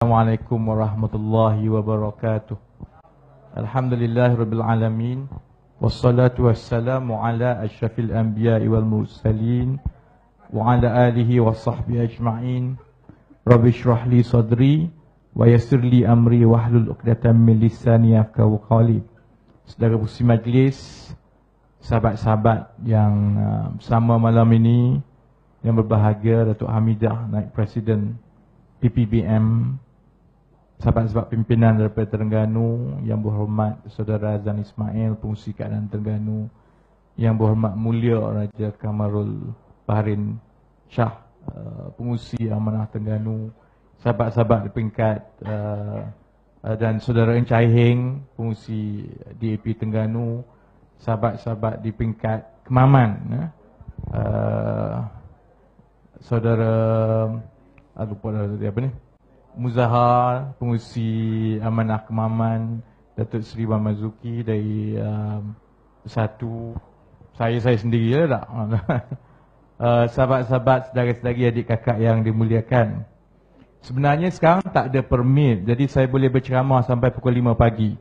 Assalamualaikum warahmatullahi wabarakatuh. Alhamdulillahirabbil alamin. Wassalatu wassalamu ala asyrafil anbiya'i wal mursalin wa ala alihi wa sahbihi ajma'in. Rabbi shrah li sadri wa yassir li amri wahlul 'uqdatam min lisani yafqahu qawli. Saudara pengurusi majlis, sahabat-sahabat yang bersama malam ini, yang berbahagia Datuk Hamidah, Naib Presiden PPBM, sahabat-sahabat pimpinan daripada Terengganu, yang berhormat Saudara Azan Ismail, Pengerusi Keadaan Terengganu, yang berhormat Mulia Raja Kamarul Bahrain Shah, Pengerusi Amanah Terengganu, sahabat-sahabat di peringkat dan Saudara Encai Heng, Pengerusi DAP Terengganu, sahabat-sahabat di peringkat Kemaman, Saudara lupa dah apa ni, Muzahar, Pengerusi Amanah Kemaman, Datuk Seri Mazuki dari Satu, saya sendiri tak. Sahabat-sahabat, saudara-saudari, adik kakak yang dimuliakan. Sebenarnya sekarang tak ada permit, jadi saya boleh berceramah sampai pukul 5 pagi.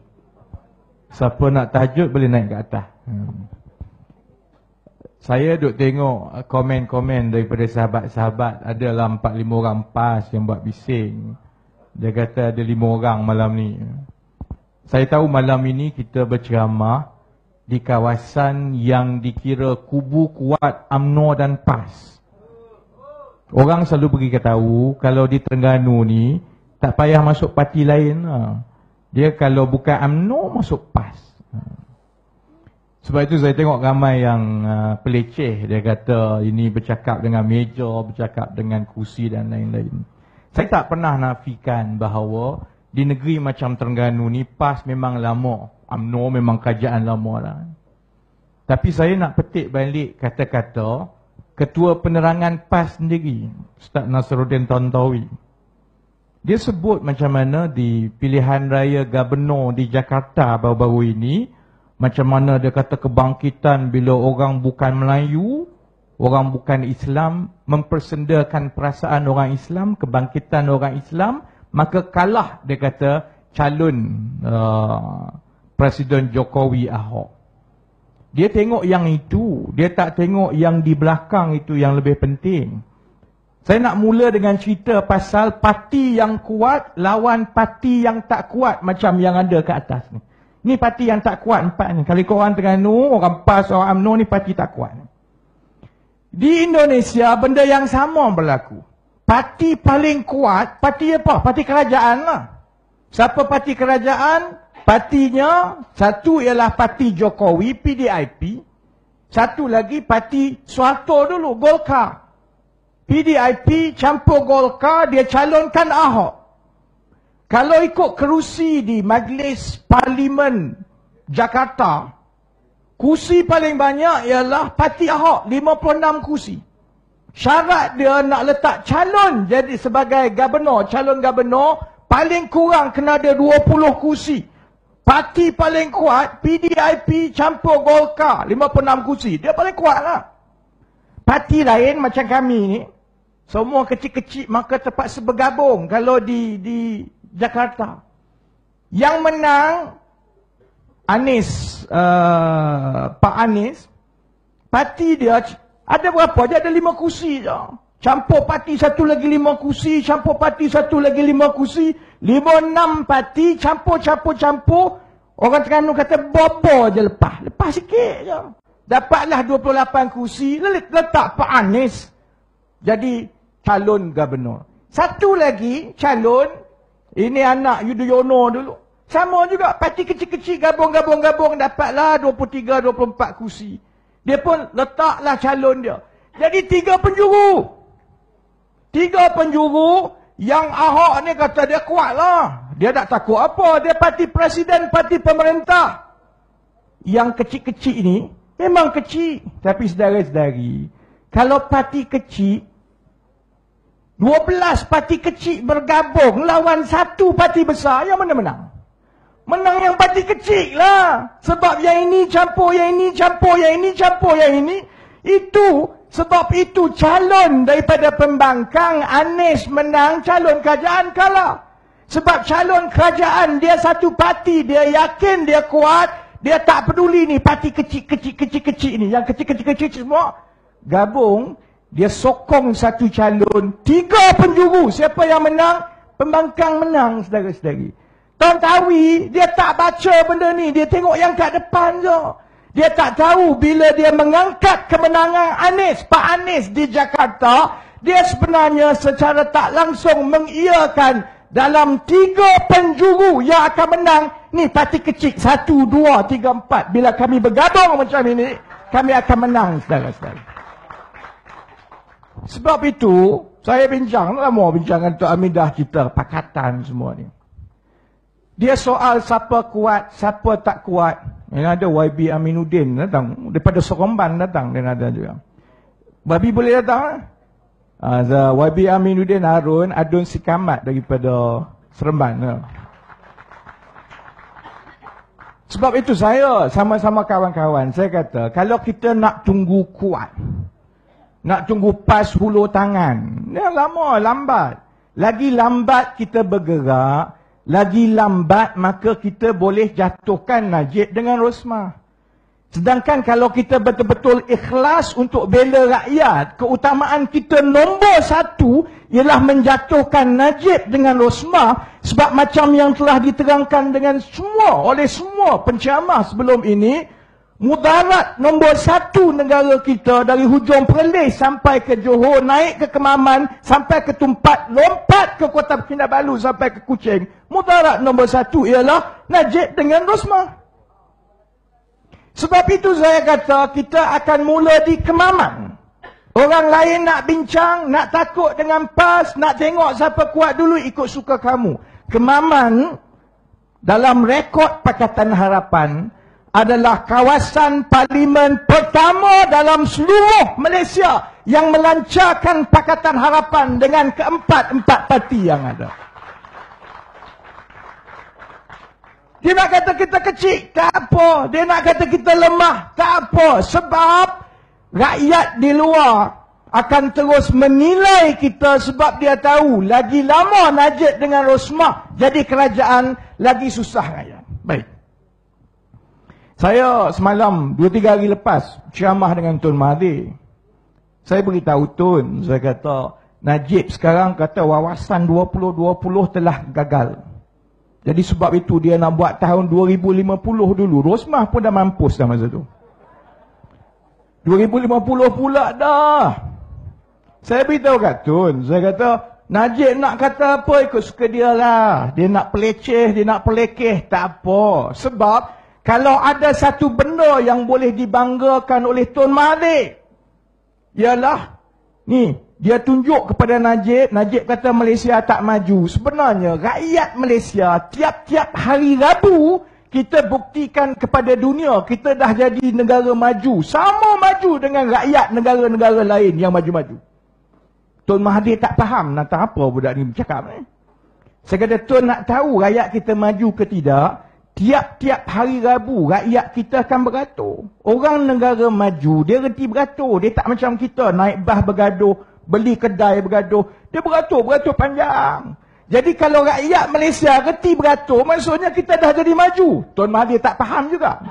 Siapa nak tahajud boleh naik ke atas. Saya duk tengok komen-komen daripada sahabat-sahabat, adalah 4-5 orang PAS yang buat bising. Dia kata ada 5 orang malam ni. Saya tahu malam ini kita berceramah di kawasan yang dikira kubu kuat UMNO dan PAS. Orang selalu beritahu kalau di Terengganu ni tak payah masuk parti lain. Dia kalau bukan UMNO masuk PAS. Sebab itu saya tengok ramai yang peleceh. Dia kata ini bercakap dengan meja, bercakap dengan kursi dan lain-lain. Saya tak pernah nafikan bahawa di negeri macam Terengganu ni PAS memang lama, UMNO memang kerajaan lama lah. Tapi saya nak petik balik kata-kata Ketua Penerangan PAS sendiri, Ustaz Nasruddin Tantawi. Dia sebut macam mana di pilihan raya Gubernur di Jakarta baru-baru ini, macam mana dia kata kebangkitan bila orang bukan Melayu, orang bukan Islam, mempersendakan perasaan orang Islam, kebangkitan orang Islam, maka kalah, dia kata, calon Presiden Jokowi Ahok. Dia tengok yang itu, dia tak tengok yang di belakang itu yang lebih penting. Saya nak mula dengan cerita pasal parti yang kuat lawan parti yang tak kuat macam yang ada ke atas ni. Ni parti yang tak kuat 4 ni. Kalau korang Terengganu, orang PAS, orang UMNO ni parti tak kuat. Di Indonesia benda yang sama berlaku. Parti paling kuat, parti apa? Parti kerajaan lah. Siapa parti kerajaan? Partinya, satu ialah parti Jokowi, PDIP. Satu lagi parti Soeharto dulu, Golkar. PDIP campur Golkar, dia calonkan Ahok. Kalau ikut kerusi di Majlis Parlimen Jakarta, kursi paling banyak ialah parti Ahok, 56 kursi. Syarat dia nak letak calon jadi sebagai gubernur, calon gubernur, paling kurang kena ada 20 kursi. Parti paling kuat, PDIP campur Golkar, 56 kursi. Dia paling kuat lah. Parti lain macam kami ni, semua kecil-kecil maka terpaksa bergabung kalau di Jakarta. Yang menang Anies, Pak Anies, parti dia ada berapa? Dia ada 5 kursi je. Campur parti satu lagi 5 kursi, campur parti satu lagi 5 kursi, 5-6 parti, campur. Orang Terengganu kata bobo je lepas. Lepas sikit je. Dapatlah 28 kursi, letak Pak Anies jadi calon gubernur. Satu lagi calon, ini anak Yudhoyono dulu. Sama juga, parti kecil-kecil gabung, dapatlah 23-24 kursi. Dia pun letaklah calon dia. Jadi 3 penjuru. 3 penjuru yang Ahok ni kata dia kuat lah. Dia tak takut apa. Dia parti presiden, parti pemerintah. Yang kecil-kecil ni memang kecil. Tapi saudara-saudari, kalau parti kecil, 12 parti kecil bergabung lawan 1 parti besar, yang mana menang? Menang yang parti kecil lah. Sebab yang ini campur, yang ini campur, yang ini campur, yang ini. Itu, sebab itu calon daripada pembangkang Anies menang, calon kerajaan kalah. Sebab calon kerajaan dia satu parti, dia yakin dia kuat, dia tak peduli ni parti kecil-kecil ni, yang kecil-kecil semua gabung, dia sokong satu calon, 3 penjuru. Siapa yang menang? Pembangkang menang, saudara-saudari. Tuan Tawi, dia tak baca benda ni, dia tengok yang kat depan je. Dia tak tahu bila dia mengangkat kemenangan Anies, Pak Anies di Jakarta, dia sebenarnya secara tak langsung mengiyakan dalam 3 penjuru yang akan menang, ni parti kecil, 1, 2, 3, 4. Bila kami bergabung macam ini, kami akan menang, saudara-saudara. Sebab itu, saya bincang, lama bincang dengan Tok Hamidah kita, pakatan semua ni. Dia soal siapa kuat, siapa tak kuat. Yang ada YB Aminuddin datang, daripada Seremban datang, dia ada juga. Babi boleh datang? YB Aminuddin Harun, Adun Sikamat daripada Seremban. Sebab itu saya, sama-sama kawan-kawan, saya kata, kalau kita nak tunggu kuat, nak tunggu pas hulur tangan, ya lama, lambat. Lagi lambat kita bergerak, lagi lambat maka kita boleh jatuhkan Najib dengan Rosmah. Sedangkan kalau kita betul-betul ikhlas untuk bela rakyat, keutamaan kita nombor 1 ialah menjatuhkan Najib dengan Rosmah. Sebab macam yang telah diterangkan dengan oleh semua penceramah sebelum ini, mudarat nombor 1 negara kita dari hujung Perlis sampai ke Johor, naik ke Kemaman, sampai ke Tumpat, lompat ke Kota Kinabalu sampai ke Kuching. Mudarat nombor 1 ialah Najib dengan Rosmah. Sebab itu saya kata kita akan mula di Kemaman. Orang lain nak bincang, nak takut dengan PAS, nak tengok siapa kuat dulu, ikut suka kamu. Kemaman dalam rekod Pakatan Harapan adalah kawasan parlimen pertama dalam seluruh Malaysia yang melancarkan Pakatan Harapan dengan keempat-empat parti yang ada. Dia nak kata kita kecil, tak apa. Dia nak kata kita lemah, tak apa. Sebab rakyat di luar akan terus menilai kita sebab dia tahu lagi lama Najib dengan Rosmah jadi kerajaan, lagi susah rakyat. Baik. Saya semalam 2-3 hari lepas ceramah dengan Tun Mahathir. Saya beritahu Tun, saya kata Najib sekarang kata wawasan 2020 telah gagal. Jadi sebab itu dia nak buat tahun 2050 dulu. Rosmah pun dah mampus dah masa tu. 2050 pula dah. Saya beritahu kat Tun, saya kata Najib nak kata apa ikut suka dia lah. Dia nak peleceh, dia nak pelekeh, tak apa. Sebab kalau ada satu benda yang boleh dibanggakan oleh Tun Mahathir, ialah ni, dia tunjuk kepada Najib, Najib kata Malaysia tak maju. Sebenarnya rakyat Malaysia tiap-tiap hari Rabu kita buktikan kepada dunia kita dah jadi negara maju. Sama maju dengan rakyat negara-negara lain yang maju-maju. Tun Mahathir tak faham nak apa budak ni bercakap ni. Saya kata Tun nak tahu rakyat kita maju ke tidak. Tiap-tiap hari Rabu rakyat kita akan beratur. Orang negara maju dia reti beratur. Dia tak macam kita naik bas bergaduh, beli kedai bergaduh. Dia beratur panjang. Jadi kalau rakyat Malaysia reti beratur, maksudnya kita dah jadi maju. Tun Mahathir tak faham juga.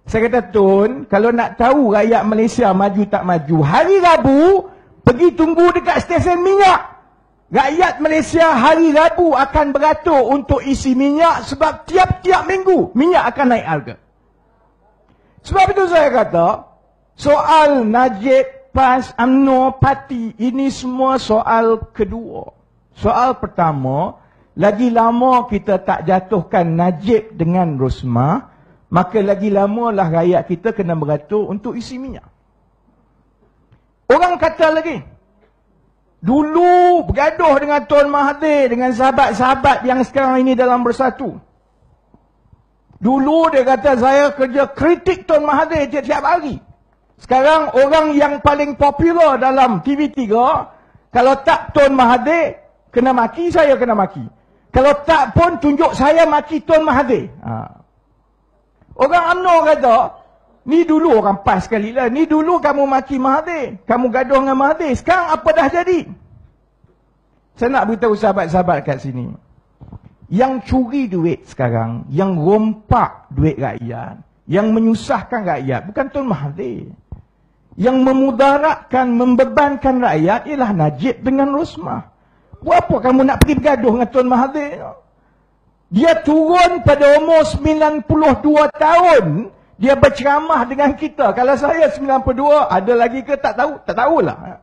Saya kata Tun, kalau nak tahu rakyat Malaysia maju tak maju, hari Rabu pergi tunggu dekat stesen minyak. Rakyat Malaysia hari Rabu akan beratur untuk isi minyak sebab tiap-tiap minggu minyak akan naik harga. Sebab itu saya kata, soal Najib, PAS, UMNO, parti, ini semua soal kedua. Soal pertama, lagi lama kita tak jatuhkan Najib dengan Rosmah, maka lagi lamalah rakyat kita kena beratur untuk isi minyak. Orang kata lagi, dulu bergaduh dengan Tun Mahathir, dengan sahabat-sahabat yang sekarang ini dalam bersatu. Dulu dia kata saya kerja kritik Tun Mahathir tiap-tiap hari. Sekarang orang yang paling popular dalam TV3, kalau tak Tun Mahathir, kena maki, saya kena maki. Kalau tak pun tunjuk saya maki Tun Mahathir. Orang UMNO kata, ni dulu orang PAS sekali lah. Ni dulu kamu maki Mahathir. Kamu gaduh dengan Mahathir. Sekarang apa dah jadi? Saya nak beritahu sahabat-sahabat kat sini. yang curi duit sekarang, yang rompak duit rakyat, yang menyusahkan rakyat, bukan Tun Mahathir. Yang memudaratkan, membebankan rakyat ialah Najib dengan Rosmah. Buat apa kamu nak pergi bergaduh dengan Tun Mahathir? Dia turun pada umur 92 tahun, dia berceramah dengan kita. Kalau saya 92, ada lagi ke tak tahu? Tak tahulah.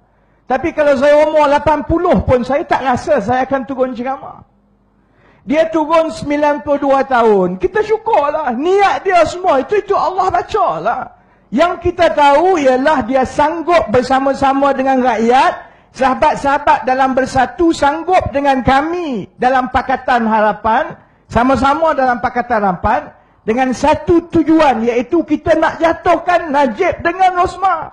Tapi kalau saya umur 80 pun, saya tak rasa saya akan turun ceramah. Dia turun 92 tahun. Kita syukurlah. Niat dia semua, itu Allah baca lah. Yang kita tahu ialah dia sanggup bersama-sama dengan rakyat, sahabat-sahabat dalam bersatu sanggup dengan kami dalam Pakatan Harapan, sama-sama dalam Pakatan Harapan, dengan satu tujuan, iaitu kita nak jatuhkan Najib dengan Rosmah.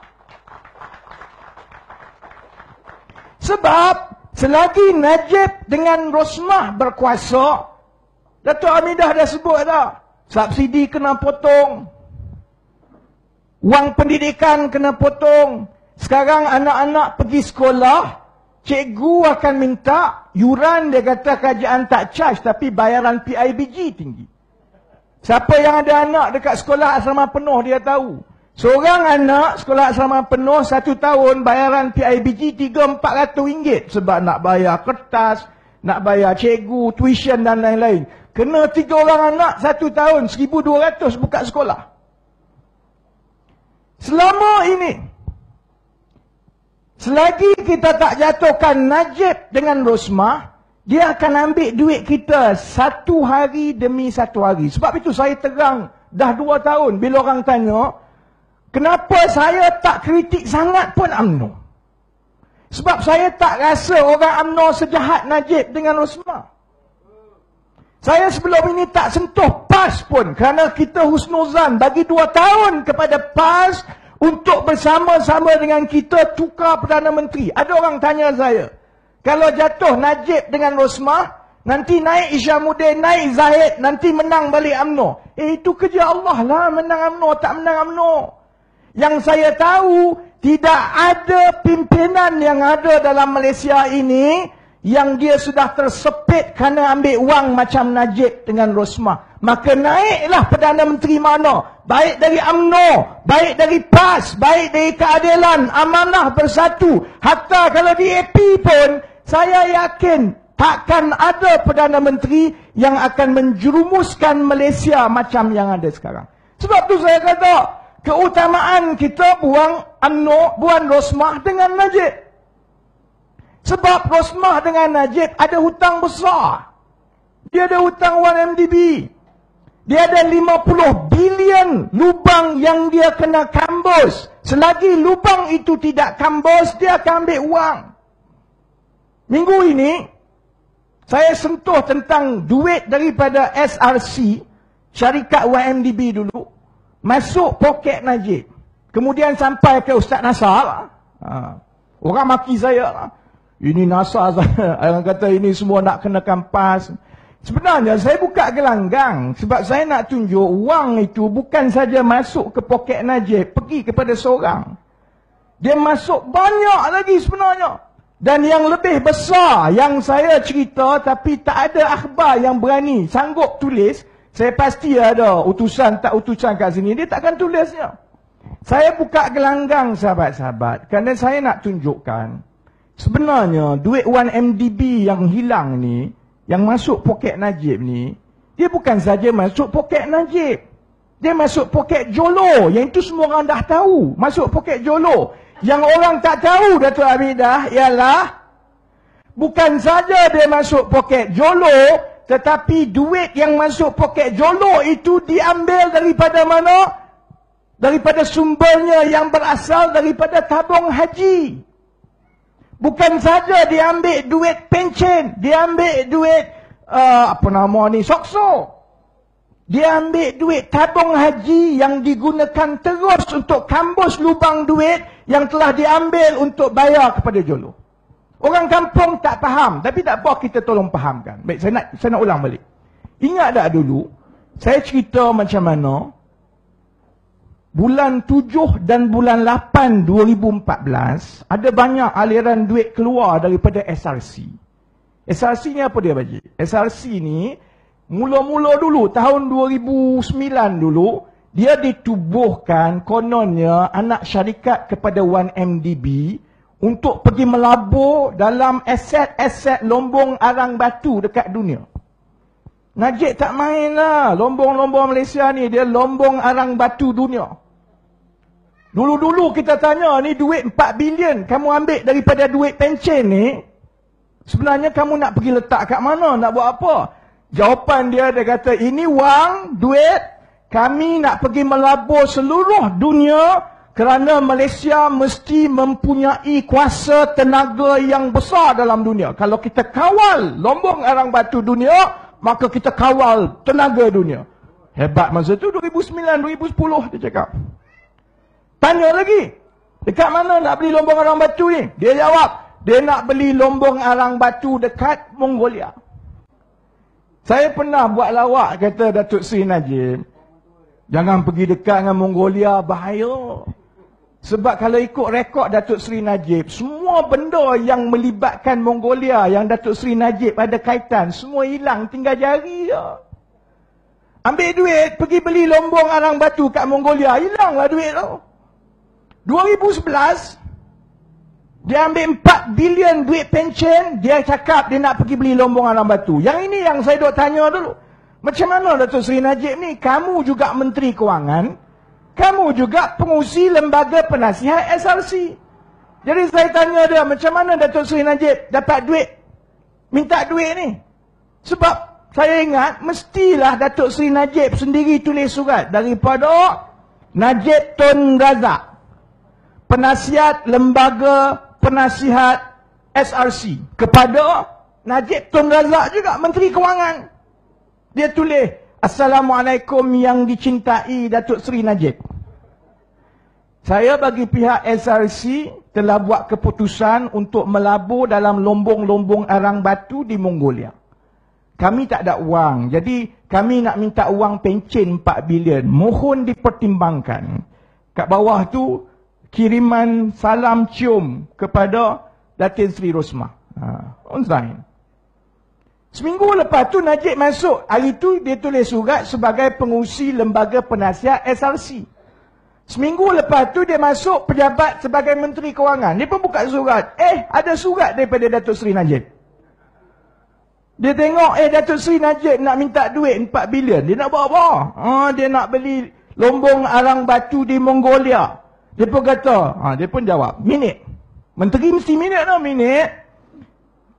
Sebab selagi Najib dengan Rosmah berkuasa, Datuk Hamidah dah sebut dah, subsidi kena potong, wang pendidikan kena potong. Sekarang anak-anak pergi sekolah, cikgu akan minta yuran, dia kata kerajaan tak charge, tapi bayaran PIBG tinggi. Siapa yang ada anak dekat sekolah asrama penuh dia tahu. Seorang anak sekolah asrama penuh 1 tahun bayaran PIBG 300-400 ringgit. Sebab nak bayar kertas, nak bayar cikgu, tuition dan lain-lain. Kena 3 orang anak 1 tahun 1,200 buka sekolah. Selama ini, selagi kita tak jatuhkan Najib dengan Rosmah, dia akan ambil duit kita 1 hari demi 1 hari. Sebab itu saya terang dah 2 tahun bila orang tanya, kenapa saya tak kritik sangat pun UMNO? Sebab saya tak rasa orang UMNO sejahat Najib dengan Rosmah. Saya sebelum ini tak sentuh PAS pun, kerana kita husnuzan bagi 2 tahun kepada PAS untuk bersama-sama dengan kita tukar Perdana Menteri. Ada orang tanya saya, kalau jatuh Najib dengan Rosmah, nanti naik Isyamuddin, naik Zahid, nanti menang balik UMNO. Itu kerja Allah lah, menang UMNO, tak menang UMNO. Yang saya tahu, tidak ada pimpinan yang ada dalam Malaysia ini yang dia sudah tersepit kerana ambil wang macam Najib dengan Rosmah. Maka naiklah Perdana Menteri mana, baik dari UMNO, baik dari PAS, baik dari Keadilan, Amanah Bersatu, hatta kalau di AP pun, saya yakin takkan ada Perdana Menteri yang akan menjerumuskan Malaysia macam yang ada sekarang. Sebab tu saya kata, keutamaan kita buang UMNO, buang Rosmah dengan Najib. Sebab Rosmah dengan Najib ada hutang besar. Dia ada hutang 1MDB. Dia ada 50 bilion lubang yang dia kena kambus. Selagi lubang itu tidak kambus, dia akan ambil wang. Minggu ini, saya sentuh tentang duit daripada SRC, syarikat 1MDB dulu, masuk poket Najib. Kemudian sampai ke Ustaz Nasar. Orang maki saya. Ini Nasar, orang kata ini semua nak kenakan PAS. Sebenarnya saya buka gelanggang. Sebab saya nak tunjuk wang itu bukan saja masuk ke poket Najib, pergi kepada seorang. Dia masuk banyak lagi sebenarnya. Dan yang lebih besar yang saya cerita, tapi tak ada akhbar yang berani sanggup tulis. Saya pasti ada utusan tak utusan kat sini, dia takkan tulisnya. Saya buka gelanggang sahabat-sahabat, kerana saya nak tunjukkan sebenarnya duit 1MDB yang hilang ni, yang masuk poket Najib ni, dia bukan saja masuk poket Najib, dia masuk poket Jolo. Yang itu semua orang dah tahu, masuk poket Jolo. Yang orang tak tahu, Datuk Hamidah, ialah bukan saja dia masuk poket Jolo, tetapi duit yang masuk poket Jolo itu diambil daripada mana? Daripada sumbernya yang berasal daripada tabung haji. Bukan saja diambil duit pencen, diambil duit sokso. Dia ambil duit tabung haji yang digunakan terus untuk kambus lubang duit yang telah diambil untuk bayar kepada Jolo. Orang kampung tak faham, tapi tak apa, kita tolong fahamkan. Baik, saya nak ulang balik. Ingat tak dulu, saya cerita macam mana bulan 7 dan bulan 8 2014 ada banyak aliran duit keluar daripada SRC. SRC ni apa dia bagi? SRC ni, mula-mula dulu, tahun 2009 dulu, dia ditubuhkan kononnya anak syarikat kepada 1MDB untuk pergi melabur dalam aset-aset lombong arang batu dekat dunia. Najib tak main lah. Lombong-lombong Malaysia ni, dia lombong arang batu dunia. Dulu-dulu kita tanya, ni duit 4 bilion, kamu ambil daripada duit pencen ni, sebenarnya kamu nak pergi letak kat mana, nak buat apa? Jawapan dia kata, ini wang, duit, kami nak pergi melabur seluruh dunia, kerana Malaysia mesti mempunyai kuasa tenaga yang besar dalam dunia. Kalau kita kawal lombong arang batu dunia, maka kita kawal tenaga dunia. Hebat masa tu 2009-2010 dia cakap. Tanya lagi, dekat mana nak beli lombong arang batu ni? Dia jawab, dia nak beli lombong arang batu dekat Mongolia. Saya pernah buat lawak, kata Datuk Seri Najib, jangan pergi dekat dengan Mongolia, bahaya. Sebab kalau ikut rekod Datuk Seri Najib, semua benda yang melibatkan Mongolia, yang Datuk Seri Najib ada kaitan, semua hilang, tinggal jari je. Ambil duit, pergi beli lombong arang batu kat Mongolia, hilanglah duit tu. 2011, dia ambil 4 bilion duit pencen, dia cakap dia nak pergi beli lombong arang batu. Yang ini yang saya duk tanya dulu. Macam mana Datuk Seri Najib ni? Kamu juga Menteri Kewangan, kamu juga pengurusi lembaga penasihat SRC. Jadi saya tanya dia, macam mana Datuk Seri Najib dapat duit, minta duit ni? Sebab saya ingat, mestilah Datuk Seri Najib sendiri tulis surat daripada Najib Tun Razak, penasihat lembaga penasihat SRC, kepada Najib Tun Razak juga, Menteri Kewangan. Dia tulis, Assalamualaikum yang dicintai Datuk Seri Najib. Saya bagi pihak SRC telah buat keputusan untuk melabur dalam lombong-lombong arang batu di Mongolia. Kami tak ada wang, jadi kami nak minta wang pencen 4 bilion. Mohon dipertimbangkan. Kat bawah tu, kiriman salam cium kepada Datin Seri Rosmah. Online. Seminggu lepas tu Najib masuk. Hari tu dia tulis surat sebagai pengurusi lembaga penasihat SRC. Seminggu lepas tu dia masuk pejabat sebagai Menteri Kewangan. Dia pun buka surat. Ada surat daripada Datuk Seri Najib. Dia tengok, Datuk Seri Najib nak minta duit 4 bilion. Dia nak buat apa? Dia nak beli lombong arang batu di Mongolia. Dia pun kata, dia pun jawab, minit. Menteri mesti minit lah, minit.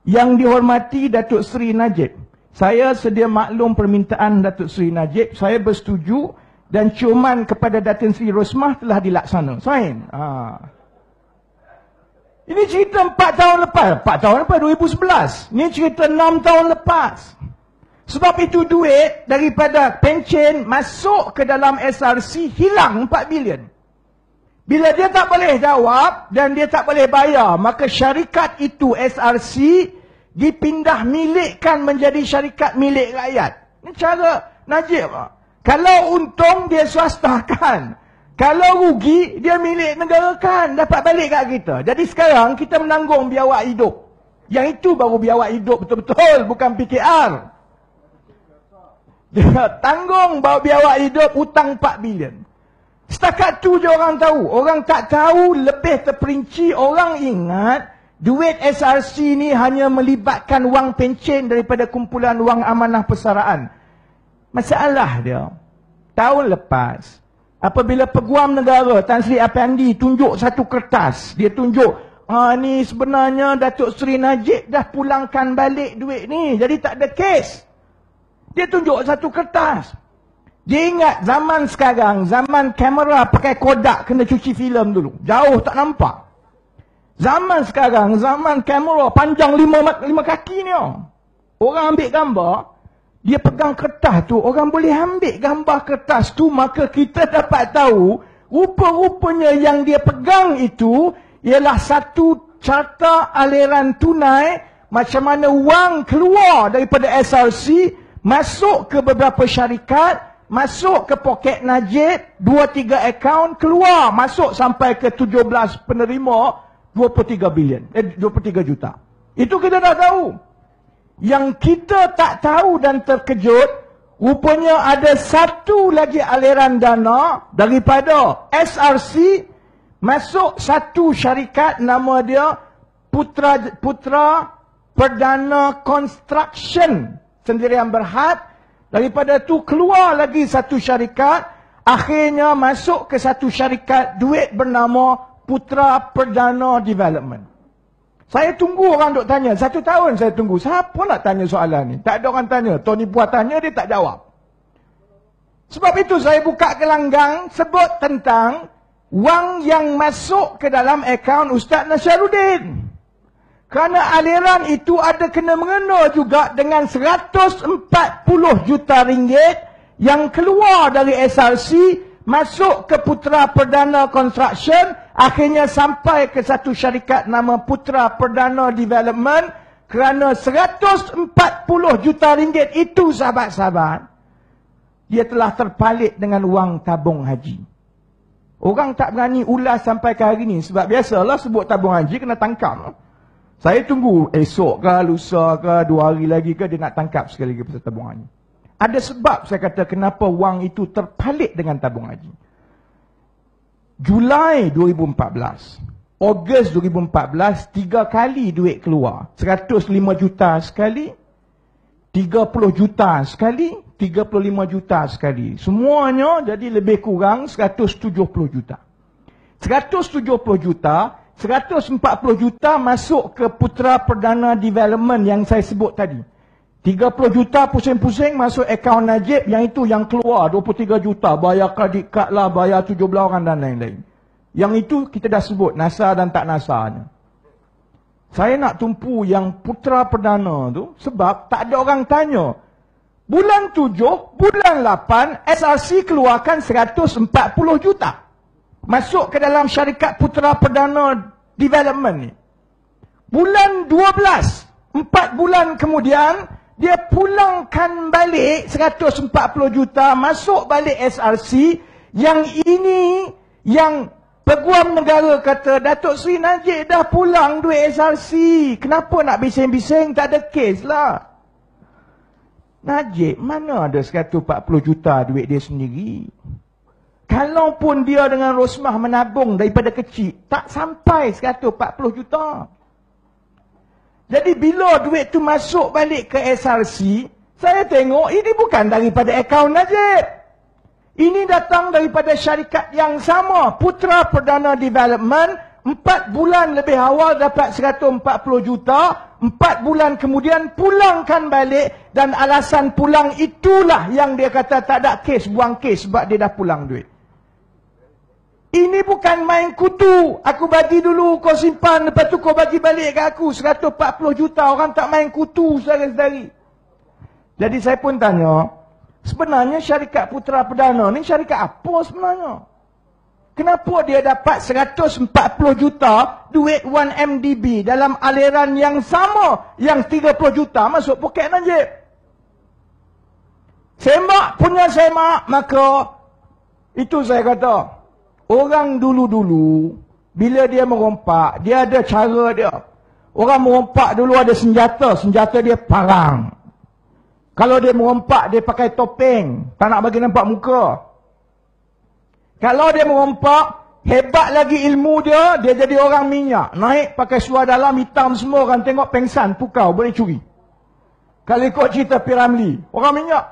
Yang dihormati Datuk Seri Najib, saya sedia maklum permintaan Datuk Seri Najib, saya bersetuju dan ciuman kepada Datin Seri Rosmah telah dilaksana. Sign. Ini cerita 4 tahun lepas. 4 tahun lepas, 2011. Ini cerita 6 tahun lepas. Sebab itu duit daripada pencen masuk ke dalam SRC, hilang 4 bilion. Bila dia tak boleh jawab dan dia tak boleh bayar, maka syarikat itu SRC dipindah milikkan menjadi syarikat milik rakyat. Ini cara Najib. Kalau untung dia swastakan, kalau rugi dia milik negara kan, dapat balik kat kita. Jadi sekarang kita menanggung biawak hidup. Yang itu baru biawak hidup betul-betul, bukan PKR. Dia tanggung biawak hidup hutang 4 bilion. Setakat tu je orang tahu. Orang tak tahu lebih terperinci. Orang ingat duit SRC ni hanya melibatkan wang pencen daripada kumpulan wang amanah persaraan. Masalah dia, tahun lepas, apabila Peguam Negara Tan Sri Apandi tunjuk satu kertas, dia tunjuk, ni sebenarnya Datuk Seri Najib dah pulangkan balik duit ni, jadi tak ada kes. Dia tunjuk satu kertas. Dia ingat zaman sekarang, zaman kamera pakai Kodak, kena cuci filem dulu. Jauh tak nampak. Zaman sekarang, zaman kamera panjang 5 kaki ni. Orang ambil gambar, dia pegang kertas tu, orang boleh ambil gambar kertas tu, maka kita dapat tahu, rupa-rupanya yang dia pegang itu, ialah satu carta aliran tunai, macam mana wang keluar daripada SRC, masuk ke beberapa syarikat, masuk ke poket Najib, 2-3 akaun, keluar, masuk sampai ke 17 penerima, 23 bilion, 23 juta. Itu kita dah tahu. yang kita tak tahu dan terkejut, rupanya ada satu lagi aliran dana daripada SRC masuk satu syarikat nama dia Putra Perdana Construction Sendirian Berhad. Daripada tu keluar lagi satu syarikat, akhirnya masuk ke satu syarikat duit bernama Putra Perdana Development. Saya tunggu orang duk tanya, 1 tahun saya tunggu. Siapa nak tanya soalan ni? Tak ada orang tanya. Tony Puah tanya, dia tak jawab. Sebab itu saya buka gelanggang sebut tentang wang yang masuk ke dalam akaun Ustaz Nasyaruddin. Kerana aliran itu ada kena-mengena juga dengan 140 juta ringgit yang keluar dari SRC, masuk ke Putra Perdana Construction, akhirnya sampai ke satu syarikat nama Putra Perdana Development. Kerana 140 juta ringgit itu, sahabat-sahabat, dia telah terpalit dengan wang tabung haji. Orang tak berani ulas sampai ke hari ni. Sebab biasalah sebut tabung haji kena tangkap. Saya tunggu esok ke, lusa ke, 2 hari lagi ke, dia nak tangkap sekali lagi pasal tabung haji. Ada sebab saya kata kenapa wang itu terpalit dengan tabung haji. Julai 2014, Ogos 2014, 3 kali duit keluar. 105 juta sekali, 30 juta sekali, 35 juta sekali. Semuanya jadi lebih kurang 170 juta. 170 juta, 140 juta masuk ke Putra Perdana Development yang saya sebut tadi. 30 juta pusing-pusing masuk akaun Najib, yang itu yang keluar 23 juta, bayar kredit kad lah, bayar 17 orang dan lain-lain. Yang itu kita dah sebut, nasar dan tak nasarnya. Saya nak tumpu yang Putra Perdana tu, sebab tak ada orang tanya. Bulan 7, bulan 8, SRC keluarkan 140 juta. Masuk ke dalam syarikat Putra Perdana Development ni. Bulan 12, 4 bulan kemudian, dia pulangkan balik 140 juta, masuk balik SRC. Yang ini, yang Peguam Negara kata, Datuk Seri Najib dah pulang duit SRC. Kenapa nak bising-bising? Tak ada kes lah. Najib mana ada 140 juta duit dia sendiri? Kalaupun dia dengan Rosmah menabung daripada kecil, tak sampai 140 juta. Jadi bila duit tu masuk balik ke SRC, saya tengok ini bukan daripada akaun Najib. Ini datang daripada syarikat yang sama, Putra Perdana Development. 4 bulan lebih awal dapat 140 juta. 4 bulan kemudian pulangkan balik. Dan alasan pulang itulah yang dia kata tak ada kes, buang kes sebab dia dah pulang duit. Ini bukan main kutu. Aku bagi dulu, kau simpan, lepas tu kau bagi balik ke aku 140 juta. Orang tak main kutu, saudara-saudari. Jadi saya pun tanya, sebenarnya syarikat Putra Perdana ni syarikat apa sebenarnya? Kenapa dia dapat 140 juta duit 1MDB dalam aliran yang sama, yang 30 juta masuk poket Najib? Semak punya semak, maka itu saya kata, orang dulu-dulu, bila dia merompak, dia ada cara dia. Orang merompak dulu ada senjata, senjata dia parang. Kalau dia merompak, dia pakai topeng, tak nak bagi nampak muka. Kalau dia merompak, hebat lagi ilmu dia, dia jadi orang minyak. Naik pakai seluar dalam hitam semua, orang tengok pengsan, pukau, boleh curi. Kalau ikut cerita Piramli, orang minyak.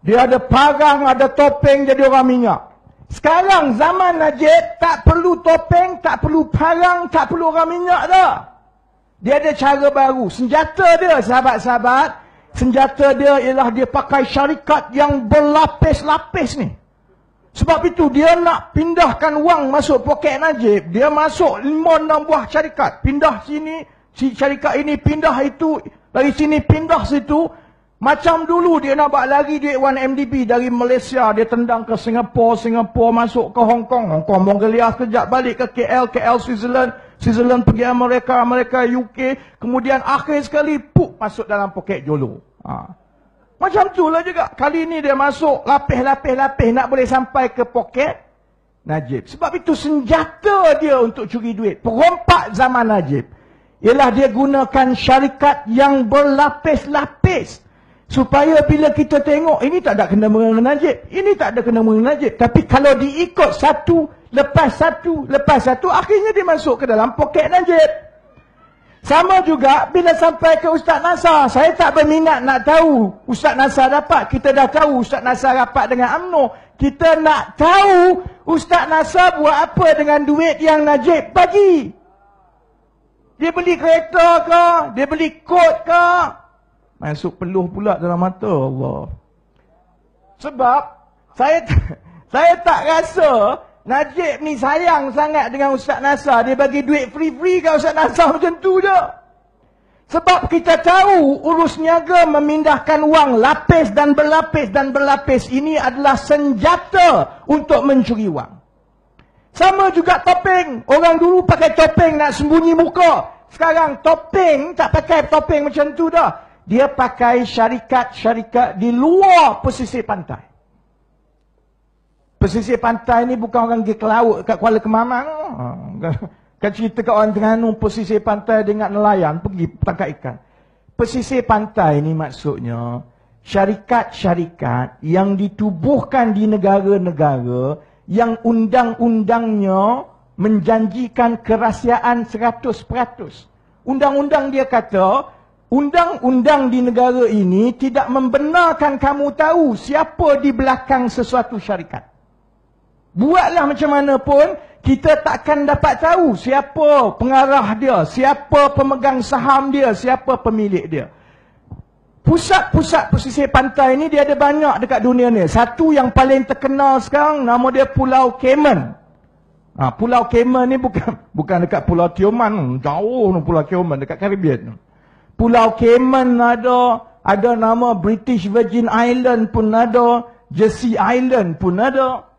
Dia ada parang, ada topeng, jadi orang minyak. Sekarang zaman Najib, tak perlu topeng, tak perlu parang, tak perlu orang minyak dah. Dia ada cara baru. Senjata dia, sahabat-sahabat, senjata dia ialah dia pakai syarikat yang berlapis-lapis ni. Sebab itu dia nak pindahkan wang masuk poket Najib. Dia masuk 5-6 buah syarikat. Pindah sini, si syarikat ini pindah itu. Dari sini pindah situ. Macam dulu dia nak buat lagi duit 1MDB dari Malaysia. Dia tendang ke Singapura, Singapura masuk ke Hong Kong. Hong Kong Mongolia sekejap balik ke KL, KL Switzerland. Switzerland pergi Amerika, Amerika UK. Kemudian akhir sekali, puk, masuk dalam poket Jolo. Macam tu lah juga. Kali ni dia masuk lapis-lapis-lapis nak boleh sampai ke poket Najib. Sebab itu senjata dia untuk curi duit. Perompak zaman Najib. ialah dia gunakan syarikat yang berlapis-lapis. Supaya bila kita tengok, ini tak ada kena mengena najib, ini tak ada kena mengena najib. Tapi kalau diikut satu, lepas satu, lepas satu, akhirnya dia masuk ke dalam poket najib. Sama juga bila sampai ke Ustaz Nasar. Saya tak berminat nak tahu Ustaz Nasar dapat. Kita dah tahu Ustaz Nasar rapat dengan UMNO. Kita nak tahu Ustaz Nasar buat apa dengan duit yang najib bagi. Dia beli kereta ke? Dia beli kod ke? Masuk peluh pula dalam mata Allah. Sebab saya tak rasa Najib ni sayang sangat dengan Ustaz Nasar. Dia bagi duit free-free ke Ustaz Nasar macam tu je. Sebab kita tahu urus niaga memindahkan wang lapis dan berlapis ini adalah senjata untuk mencuri wang. Sama juga topeng. Orang dulu pakai topeng nak sembunyi muka. Sekarang topeng tak pakai topeng macam tu dah. Dia pakai syarikat-syarikat di luar pesisir pantai. Pesisir pantai ni bukan orang pergi ke laut kat Kuala Kemamang. Kan cerita kat orang Terengganu pesisir pantai dengan nelayan pergi tangkap ikan. Pesisir pantai ni maksudnya syarikat-syarikat yang ditubuhkan di negara-negara yang undang-undangnya menjanjikan kerahsiaan 100%. Undang-undang dia kata, undang-undang di negara ini tidak membenarkan kamu tahu siapa di belakang sesuatu syarikat. Buatlah macam mana pun, kita takkan dapat tahu siapa pengarah dia, siapa pemegang saham dia, siapa pemilik dia. Pusat-pusat pesisir pantai ni dia ada banyak dekat dunia ni. Satu yang paling terkenal sekarang, nama dia Pulau Cayman. Pulau Cayman ni bukan dekat Pulau Tioman, jauh Pulau Cayman dekat Caribbean. Pulau Cayman ada nama British Virgin Island pun ada, Jersey Island pun ada.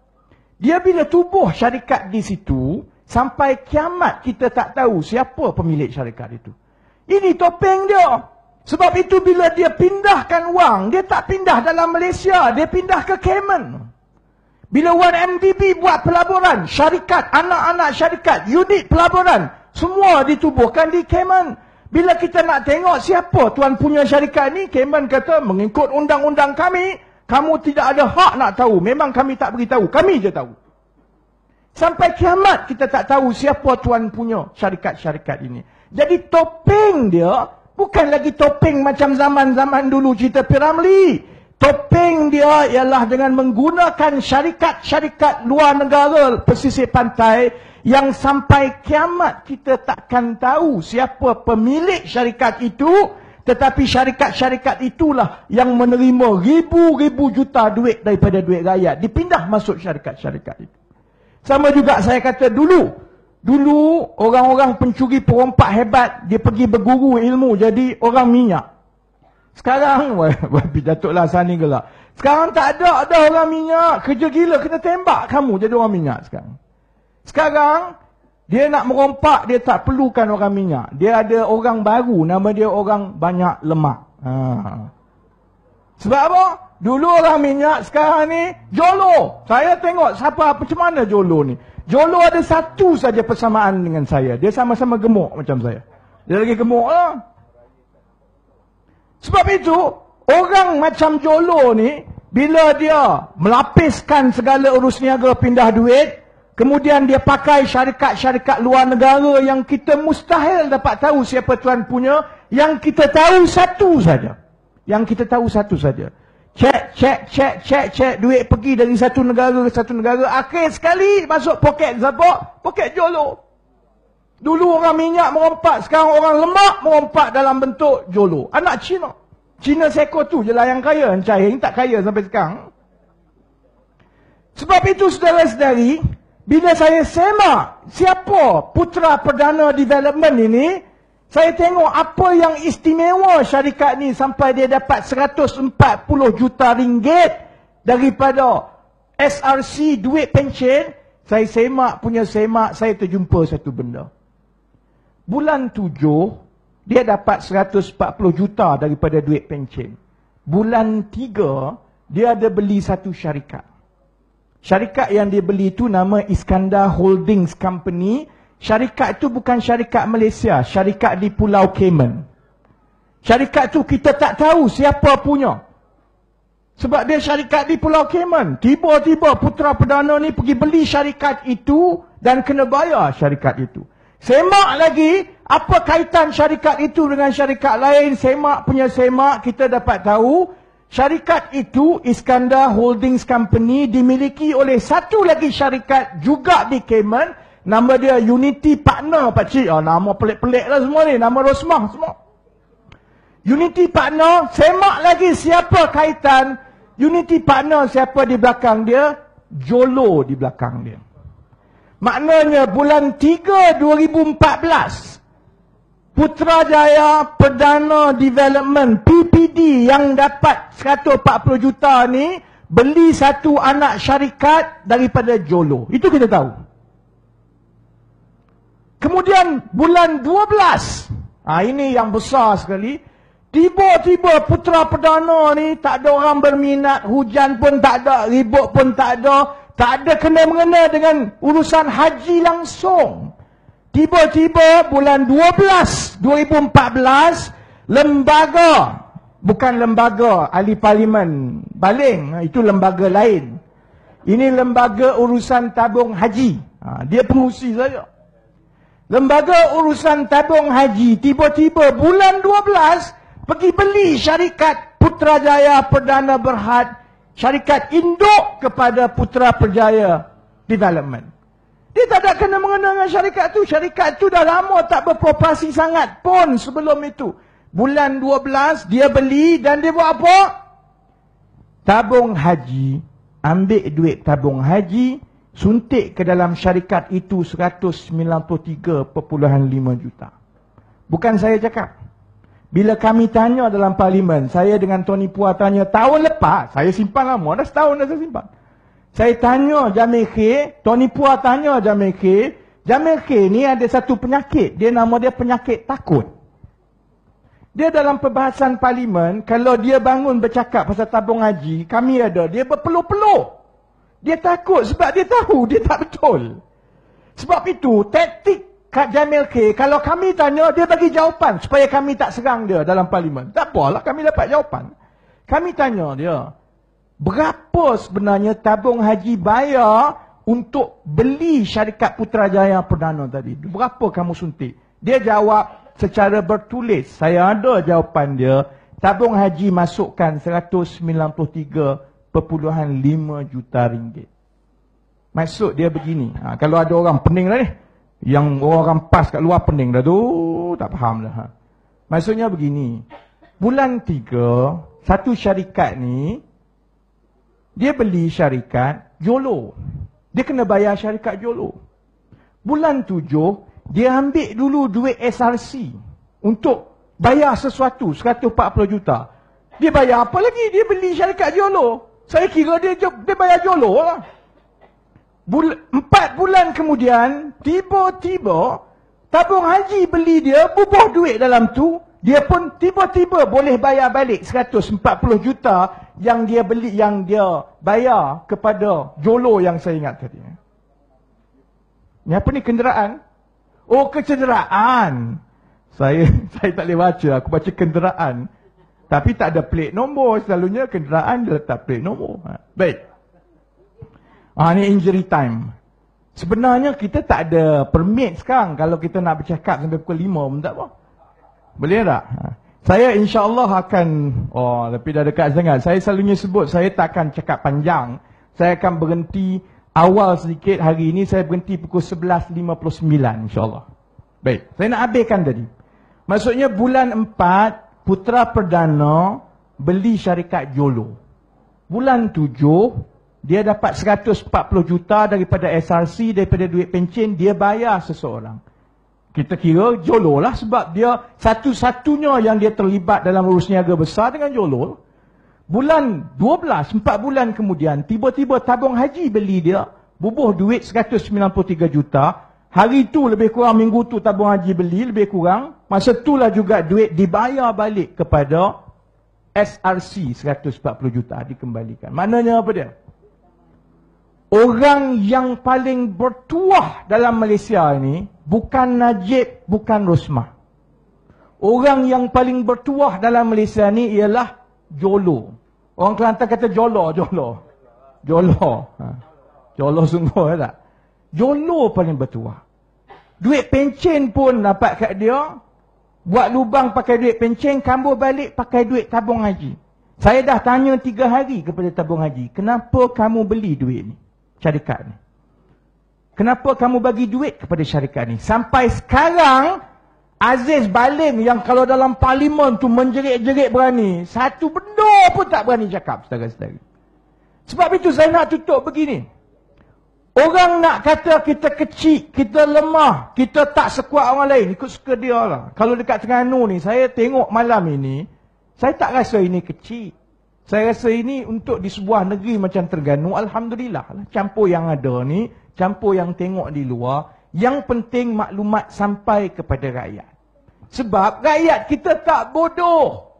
Dia bila tubuh syarikat di situ, sampai kiamat kita tak tahu siapa pemilik syarikat itu. Ini topeng dia. Sebab itu bila dia pindahkan wang, dia tak pindah dalam Malaysia, dia pindah ke Cayman. Bila 1MDB buat pelaburan, syarikat, anak-anak syarikat, unit pelaburan, semua ditubuhkan di Cayman. Bila kita nak tengok siapa tuan punya syarikat ni, Cayman kata mengikut undang-undang kami, kamu tidak ada hak nak tahu. Memang kami tak beritahu, kami je tahu. Sampai kiamat kita tak tahu siapa tuan punya syarikat-syarikat ini. Jadi topeng dia bukan lagi topeng macam zaman-zaman dulu cerita Piramli. Topeng dia ialah dengan menggunakan syarikat-syarikat luar negara pesisir pantai yang sampai kiamat kita takkan tahu siapa pemilik syarikat itu, tetapi syarikat-syarikat itulah yang menerima ribu-ribu juta duit daripada duit rakyat dipindah masuk syarikat-syarikat itu. Sama juga saya kata dulu orang-orang pencuri perompak hebat dia pergi berguru ilmu jadi orang minyak. Sekarang, Datuk lah Sani gelak. Sekarang tak ada orang minyak. Kerja gila, kena tembak kamu jadi orang minyak sekarang. Sekarang, dia nak merompak, dia tak perlukan orang minyak. Dia ada orang baru, nama dia orang banyak lemak. Sebab apa? Dulu orang minyak, sekarang ni, Jolo. Saya tengok macam mana Jolo ni. Jolo ada satu saja persamaan dengan saya. Dia sama-sama gemuk macam saya. Dia lagi gemuk lah. Sebab itu, orang macam Jolo ni, bila dia melapiskan segala urus niaga pindah duit, kemudian dia pakai syarikat-syarikat luar negara yang kita mustahil dapat tahu siapa tuan punya, yang kita tahu satu saja. Yang kita tahu satu saja. Cek, duit pergi dari satu negara ke satu negara, akhir sekali masuk poket siapa? Poket Jolo. Dulu orang minyak merompak, sekarang orang lemak merompak dalam bentuk Jolo. Anak Cina. Cina seko tu je lah yang kaya. Yang tak kaya sampai sekarang. Sebab itu saudara-saudari, bila saya semak siapa Putra Perdana Development ini, saya tengok apa yang istimewa syarikat ni sampai dia dapat 140 juta ringgit daripada SRC duit pencen. Saya semak, saya terjumpa satu benda. Bulan 7, dia dapat 140 juta daripada duit pencen. Bulan 3, dia ada beli satu syarikat. Syarikat yang dia beli itu nama Iskandar Holdings Company. syarikat itu bukan syarikat Malaysia, syarikat di Pulau Cayman. Syarikat tu kita tak tahu siapa punya. Sebab dia syarikat di Pulau Cayman. Tiba-tiba Putera Perdana ni pergi beli syarikat itu dan kena bayar syarikat itu. Semak lagi, apa kaitan syarikat itu dengan syarikat lain? Semak punya semak, kita dapat tahu syarikat itu, Iskandar Holdings Company, dimiliki oleh satu lagi syarikat juga di Cayman. Nama dia Unity Partner, pakcik. Nama pelik-pelik lah semua ni. Nama Rosmah semua. Unity Partner, semak lagi siapa kaitan Unity Partner, siapa di belakang dia? Jolo di belakang dia. Maknanya bulan 3 2014, Putrajaya Perdana Development PPD yang dapat 140 juta ni beli satu anak syarikat daripada Jolo. Itu kita tahu. Kemudian bulan 12, ini yang besar sekali. Tiba-tiba Putera Perdana ni tak ada orang berminat, hujan pun tak ada, ribut pun tak ada kena-mengena dengan urusan haji langsung. Tiba-tiba bulan 12 2014, lembaga, bukan lembaga ahli parlimen baling, itu lembaga lain. Ini lembaga urusan tabung haji. Dia pengurusi saja. Lembaga urusan tabung haji tiba-tiba bulan 12 pergi beli syarikat Putrajaya Perdana Berhad, syarikat induk kepada Putera Perjaya Development. Dia tak ada kena-mengena dengan syarikat tu. Syarikat tu dah lama tak beroperasi sangat pun sebelum itu. Bulan 12 dia beli dan dia buat apa? Tabung haji. Ambil duit tabung haji, suntik ke dalam syarikat itu 193.5 juta. Bukan saya cakap. Bila kami tanya dalam parlimen, saya dengan Tony Puah tanya tahun lepas, saya simpan lama, dah setahun dah saya simpan. Saya tanya Jamil K, Tony Puah tanya Jamil K ni ada satu penyakit, dia nama dia penyakit takut. Dia dalam perbahasan parlimen, kalau dia bangun bercakap pasal tabung haji, kami ada, dia berpeluh-peluh. Dia takut sebab dia tahu, dia tak betul. Sebab itu, taktik Kak Jamil K, kalau kami tanya, dia bagi jawapan supaya kami tak serang dia dalam parlimen. Tak apalah, kami dapat jawapan. Kami tanya dia, berapa sebenarnya tabung haji bayar untuk beli syarikat Putrajaya Perdana tadi? Berapa kamu suntik? Dia jawab secara bertulis. Saya ada jawapan dia. Tabung haji masukkan 193.5 juta ringgit. Maksud dia begini. Kalau ada orang pening lah ni. Yang orang pas kat luar pening dah tu, tak faham dah. Maksudnya begini, bulan 3, satu syarikat ni, dia beli syarikat Jolo. Dia kena bayar syarikat Jolo. Bulan 7, dia ambil dulu duit SRC untuk bayar sesuatu, 140 juta. Dia bayar apa lagi? Dia beli syarikat Jolo. Saya kira dia bayar Jolo lah. 4 bulan kemudian, tiba-tiba tabung haji beli dia, bubuh duit dalam tu, dia pun tiba-tiba boleh bayar balik 140 juta yang dia beli, yang dia bayar kepada Jolo yang saya ingat tadi. Ni apa ni, kenderaan? Oh, kecederaan. Saya tak boleh baca, aku baca kenderaan. Tapi tak ada plate nombor, selalunya kenderaan dia letak plate nombor. Baik. Ni injury time. Sebenarnya kita tak ada permit sekarang. Kalau kita nak bercakap sampai pukul 5 pun tak apa. Boleh tak? Saya insyaAllah akan, tapi dah dekat sangat. Saya selalunya sebut, saya tak akan cakap panjang. Saya akan berhenti awal sedikit. Hari ini saya berhenti pukul 11.59 insyaAllah. Baik, saya nak habiskan tadi. Maksudnya bulan 4, Putera Perdana beli syarikat Jolo. Bulan 7, dia dapat 140 juta daripada SRC, daripada duit pencen, dia bayar seseorang. Kita kira Jolo lah sebab dia satu-satunya yang dia terlibat dalam urus niaga besar dengan Jolo. Bulan 12, 4 bulan kemudian, tiba-tiba tabung haji beli dia, bubuh duit 193 juta. Hari tu lebih kurang, minggu tu tabung haji beli, lebih kurang. Masa itulah juga duit dibayar balik kepada SRC 140 juta, dikembalikan. Maknanya apa dia? orang yang paling bertuah dalam Malaysia ini bukan Najib, bukan Rosmah. Orang yang paling bertuah dalam Malaysia ni ialah Jolo. Orang Kelantan kata Jolo. Jolo sungguh tak? Jolo paling bertuah. Duit pencen pun dapat kat dia. Buat lubang pakai duit pencen, kambur balik pakai duit tabung haji. Saya dah tanya 3 hari kepada tabung haji, kenapa kamu beli duit ni? Syarikat ni. Kenapa kamu bagi duit kepada syarikat ni? Sampai sekarang, Aziz Balim yang kalau dalam parlimen tu menjerit-jerit berani, satu benda pun tak berani cakap, saudara-saudara. Sebab itu saya nak tutup begini. Orang nak kata kita kecil, kita lemah, kita tak sekuat orang lain, ikut suka dia lah. Kalau dekat Terengganu ni, saya tengok malam ini, saya tak rasa ini kecil. Saya rasa ini untuk di sebuah negeri macam Terengganu, Alhamdulillah lah. Campur yang ada ni, campur yang tengok di luar, yang penting maklumat sampai kepada rakyat. Sebab rakyat kita tak bodoh.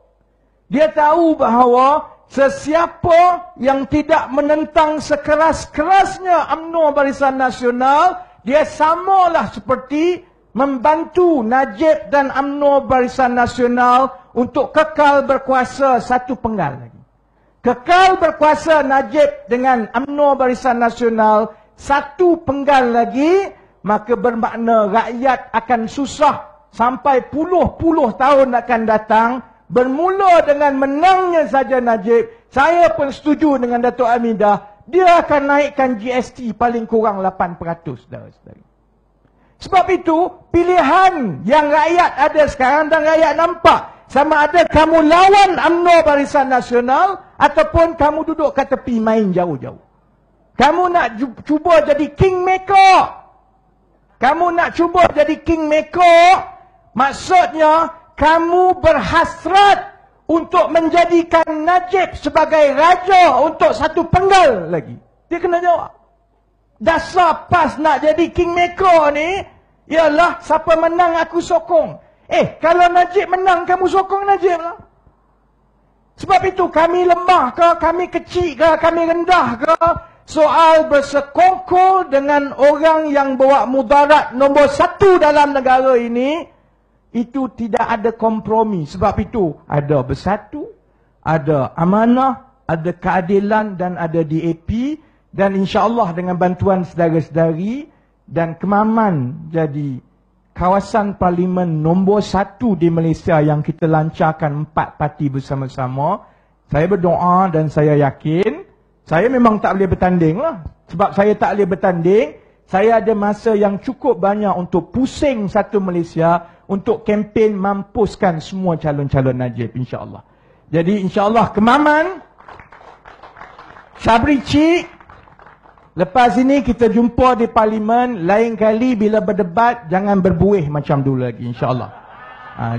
Dia tahu bahawa sesiapa yang tidak menentang sekeras-kerasnya UMNO Barisan Nasional, dia samalah seperti membantu Najib dan UMNO Barisan Nasional untuk kekal berkuasa satu penggal lagi. Kekal berkuasa Najib dengan UMNO Barisan Nasional satu penggal lagi, maka bermakna rakyat akan susah sampai puluh-puluh tahun akan datang. Bermula dengan menangnya saja Najib, saya pun setuju dengan Datuk Hamidah, dia akan naikkan GST paling kurang 8%, saudara-saudara. Sebab itu, pilihan yang rakyat ada sekarang dan rakyat nampak, sama ada kamu lawan UMNO Barisan Nasional ataupun kamu duduk kat tepi main jauh-jauh. Kamu nak cuba jadi kingmaker. Kamu nak cuba jadi kingmaker, maksudnya kamu berhasrat untuk menjadikan Najib sebagai raja untuk satu penggal lagi. Dia kena jawab. Dasar pas nak jadi kingmaker ni ialah siapa menang aku sokong. Kalau Najib menang, kamu sokong Najib lah. Sebab itu kami lemah ke, kami kecil ke, kami rendah ke, soal bersekongkol dengan orang yang bawa mudarat nombor 1 dalam negara ini, itu tidak ada kompromi. Sebab itu ada bersatu, ada amanah, ada keadilan dan ada DAP. Dan insya-Allah dengan bantuan saudara-saudari dan Kemaman jadi kawasan parlimen nombor 1 di Malaysia yang kita lancarkan 4 parti bersama-sama. Saya berdoa dan saya yakin, saya memang tak boleh bertanding lah. Sebab saya tak boleh bertanding, saya ada masa yang cukup banyak untuk pusing satu Malaysia, untuk kempen mampuskan semua calon-calon Najib, insya-Allah. Jadi insya-Allah Kemaman, Sabri Cik, lepas ini kita jumpa di parlimen. Lain kali bila berdebat, jangan berbuih macam dulu lagi, insya-Allah.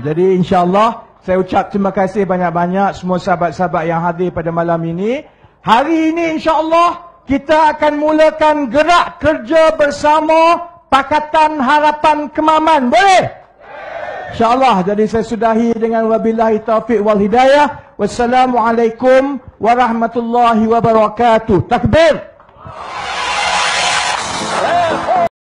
Jadi insya-Allah saya ucap terima kasih banyak-banyak semua sahabat-sahabat yang hadir pada malam ini. Hari ini insya-Allah kita akan mulakan gerak kerja bersama Pakatan Harapan Kemaman. Boleh? InsyaAllah. Jadi saya sudahi dengan wabillahi taufiq wal hidayah. Wassalamualaikum warahmatullahi wabarakatuh. Takbir.